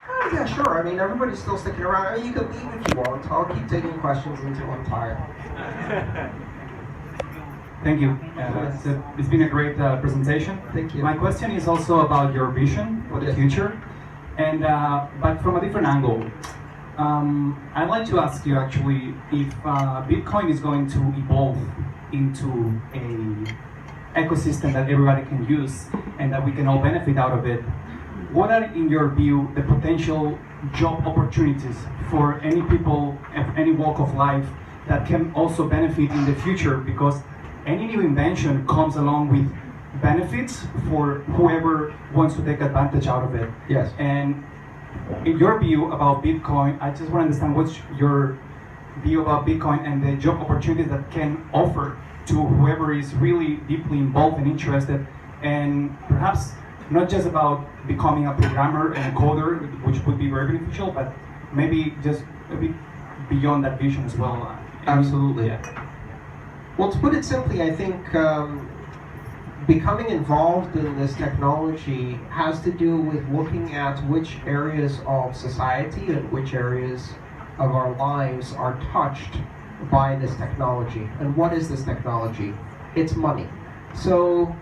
Yeah, sure. I mean, everybody's still sticking around. I mean, you can leave if you want. I'll keep taking questions until I'm tired. Thank you. It's been a great presentation. Thank you. My question is also about your vision for the Yes. future, and but from a different angle. I'd like to ask you actually if Bitcoin is going to evolve into a ecosystem that everybody can use and that we can all benefit out of it. What are, in your view, the potential job opportunities for any people of any walk of life that can also benefit in the future? Because any new invention comes along with benefits for whoever wants to take advantage out of it. Yes. And in your view about Bitcoin, I just want to understand what's your view about Bitcoin and the job opportunities that can offer to whoever is really deeply involved and interested, and perhaps not just about becoming a programmer and a coder, which would be very beneficial, but maybe just a bit beyond that vision as well. Absolutely. Yeah. Well, to put it simply, I think becoming involved in this technology has to do with looking at which areas of society and which areas of our lives are touched by this technology. And what is this technology? It's money. So,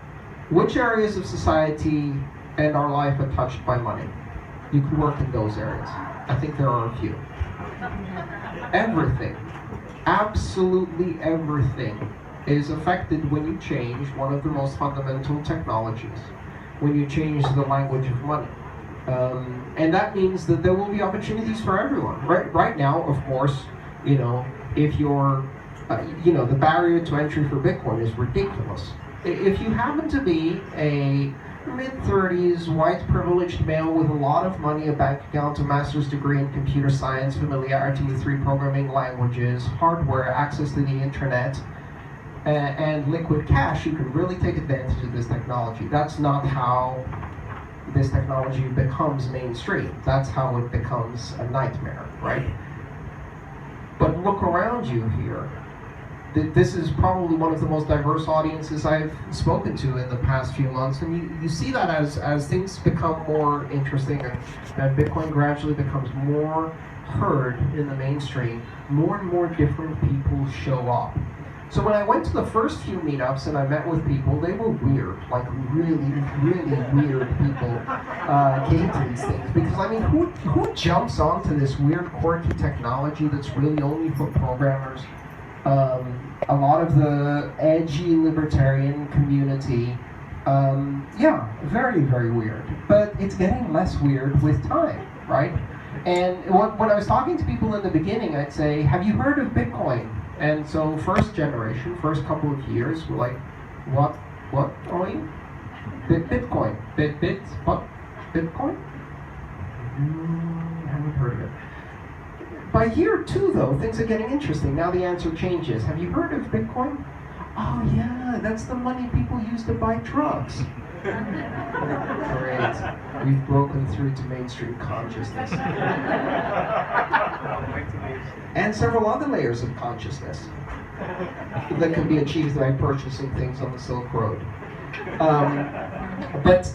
which areas of society and our life are touched by money? You can work in those areas. I think there are a few. Everything, absolutely everything, is affected when you change one of the most fundamental technologies, when you change the language of money. And that means that there will be opportunities for everyone. Right now, of course, if you're, the barrier to entry for Bitcoin is ridiculous. If you happen to be a mid-30s, white privileged male with a lot of money, a bank account, a master's degree in computer science, familiarity with 3 programming languages, hardware, access to the internet, and liquid cash, you can really take advantage of this technology. That's not how this technology becomes mainstream. That's how it becomes a nightmare, right? But look around you here. This is probably one of the most diverse audiences I've spoken to in the past few months, and you see that as things become more interesting and Bitcoin gradually becomes more heard in the mainstream, more and more different people show up. So when I went to the first few meetups and I met with people, they were weird, like really, really weird people came to these things. Because I mean, who jumps onto this weird, quirky technology that's really only for programmers? A lot of the edgy libertarian community, very, very weird. But it's getting less weird with time, right? And when I was talking to people in the beginning, I'd say, have you heard of Bitcoin? And so first generation, first couple of years, were like, what are you? Bitcoin. What? Bitcoin? Haven't heard of it. By year 2, though, things are getting interesting. Now the answer changes. Have you heard of Bitcoin? Oh yeah, that's the money people use to buy drugs. Great. We've broken through to mainstream consciousness. And several other layers of consciousness that can be achieved by purchasing things on the Silk Road. But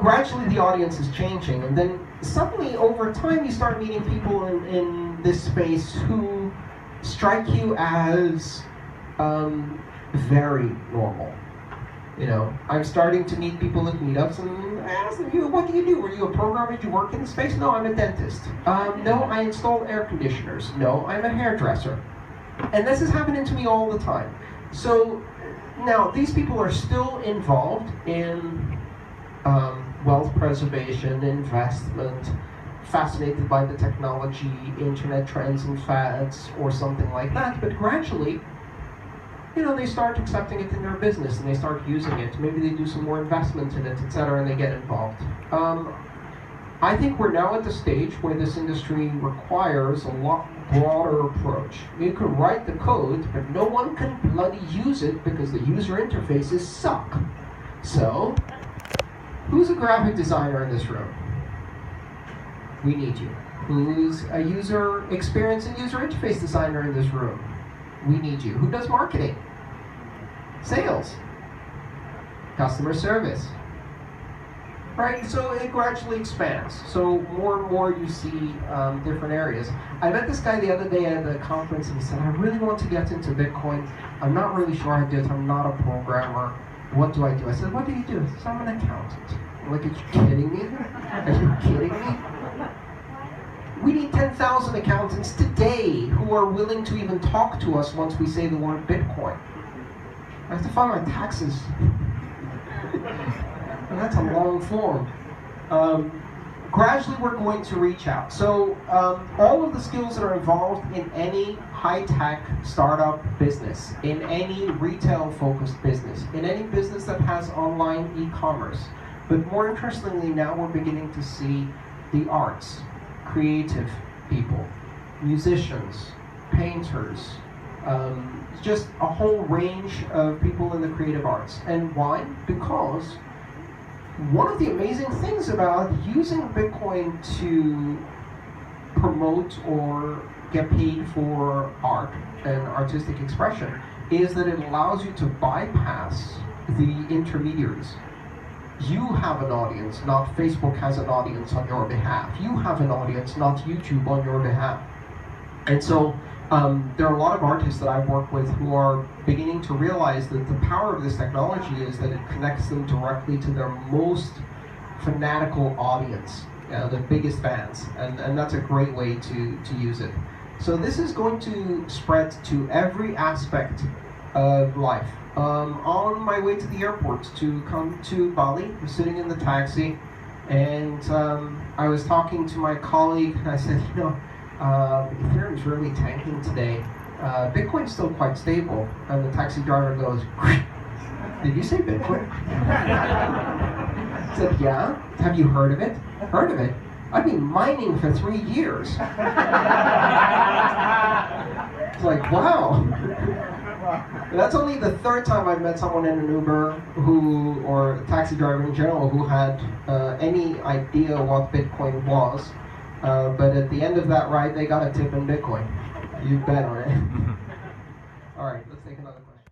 gradually the audience is changing, and then suddenly over time you start meeting people in this space who strike you as very normal. I'm starting to meet people at meetups, and I ask them, what do you do? Are you a programmer? Do you work in the space? No, I'm a dentist. No, I install air conditioners. No, I'm a hairdresser. And this is happening to me all the time. So now these people are still involved in wealth preservation, investment, fascinated by the technology, internet trends and fads, or something like that, but gradually, they start accepting it in their business and they start using it. Maybe they do some more investment in it, etc., and they get involved. I think we're now at the stage where this industry requires a lot broader approach. You can write the code, but no one can bloody use it because the user interfaces suck. So, who's a graphic designer in this room? We need you. Who's a user experience and user interface designer in this room? We need you. Who does marketing? Sales? Customer service? right? So it gradually expands. So more and more you see different areas. I met this guy the other day at a conference and he said, I really want to get into Bitcoin. I'm not really sure how to do it. I'm not a programmer. What do I do? I said, what do you do? He said, I'm an accountant. I'm like, are you kidding me? Are you kidding me? We need 10,000 accountants today who are willing to even talk to us once we say the word Bitcoin. I have to file my taxes. And that's a long form. Gradually we're going to reach out. So all of the skills that are involved in any high-tech startup business, in any retail-focused business, in any business that has online e-commerce, but more interestingly now we're beginning to see the arts, creative people, musicians, painters, just a whole range of people in the creative arts. And why? Because one of the amazing things about using Bitcoin to promote or get paid for art and artistic expression is that it allows you to bypass the intermediaries. You have an audience, not Facebook has an audience on your behalf. You have an audience, not YouTube on your behalf. And so there are a lot of artists that I've worked with who are beginning to realize that the power of this technology is that it connects them directly to their most fanatical audience, the biggest fans, and that's a great way to use it. So this is going to spread to every aspect of life. On my way to the airport to come to Bali, I'm sitting in the taxi, and I was talking to my colleague, and I said, Ethereum's really tanking today. Bitcoin's still quite stable. And the taxi driver goes, did you say Bitcoin? I said, yeah. Have you heard of it? Heard of it? I've been mining for 3 years. It's like, wow. That's only the third time I've met someone in an Uber or a taxi driver in general, who had any idea what Bitcoin was. But at the end of that ride, they got a tip in Bitcoin. You bet on it. All right, let's take another question.